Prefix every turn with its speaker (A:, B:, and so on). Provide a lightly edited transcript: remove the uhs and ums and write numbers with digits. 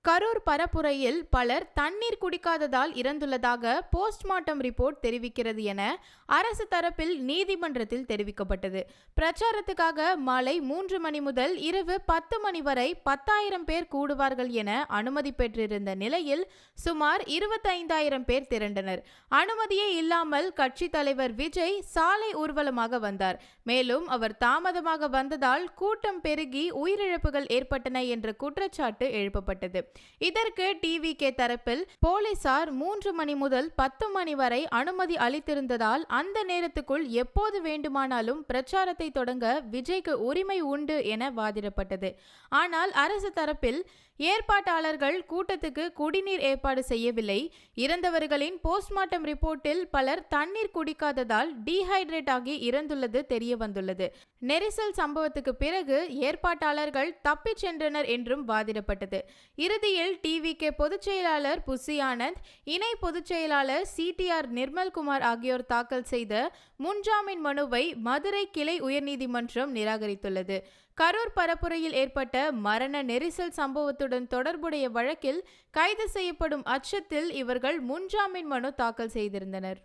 A: கரூர் பரப்புரையில் பலர் தண்ணீர் குடிக்காததால் இறந்துள்ளதாக postmortem report தெரிவிக்கிறது என அரசு தரப்பில் நீதிமன்றத்தில் தெரிவிக்கப்பட்டது. பிரச்சாரத்துக்காக மாலை 3 மணி முதல் இரவு 10 மணி வரை 10,000 பேர் கூடுவார்கள் என அனுமதி பெற்றிருந்த நிலையில் சுமார் 25,000 பேர் திரண்டனர். அனுமதியே இல்லாமல் கட்சி தலைவர் விஜய் சாலை ஊர்வலமாக வந்தார். மேலும் அவர் தாமதமாக வந்ததால் கூட்டம் பெருகி உயிரிழப்புகள் ஏற்பட்டன என்ற குற்றச்சாட்டு எழுப்பப்பட்டது. இதற்கு டிவிகே தரப்பில் போலீசார் 3 மணி முதல் 10 மணி வரை அனுமதி அளித்திருந்ததால் அந்த நேரத்துக்குள் எப்போது வேண்டுமானாலும் பிரச்சாரத்தை தொடங்க விஜய்க்கு உரிமை உண்டு என வாதிடப்பட்டது. ஆனால் அரசு தரப்பில் ஏற்பாட்டாளர்கள் கூட்டத்துக்கு குடிநீர் ஏற்பாடு செய்யவில்லை, இறந்தவர்களின் போஸ்ட்மார்ட்டம் ரிப்போர்ட்டில் பலர் தண்ணீர் குடிக்காததால் டீஹைட்ரேட் ஆகி இறந்துள்ளது தெரிய வந்துள்ளது. நெரிசல் சம்பவத்துக்கு பிறகு ஏற்பாட்டாளர்கள் தப்பிச் சென்றனர் என்றும் வாதிடப்பட்டது. இறுதியில் டிவிகே பொதுச் செயலாளர் புசி ஆனந்த், இணை பொதுச் செயலாளர் CTR நிர்மல்குமார் ஆகியோர் தாக்கல் செய்த முன்ஜாமீன் மனுவை மதுரை கிளை உயர்நீதிமன்றம் நிராகரித்துள்ளது. கரூர் பரப்புரையில் ஏற்பட்ட மரண நெரிசல் சம்பவத்துடன் தொடர்புடைய வழக்கில் கைது செய்யப்படும் அச்சத்தில் இவர்கள் முன்ஜாமீன் மனு தாக்கல் செய்திருந்தனர்.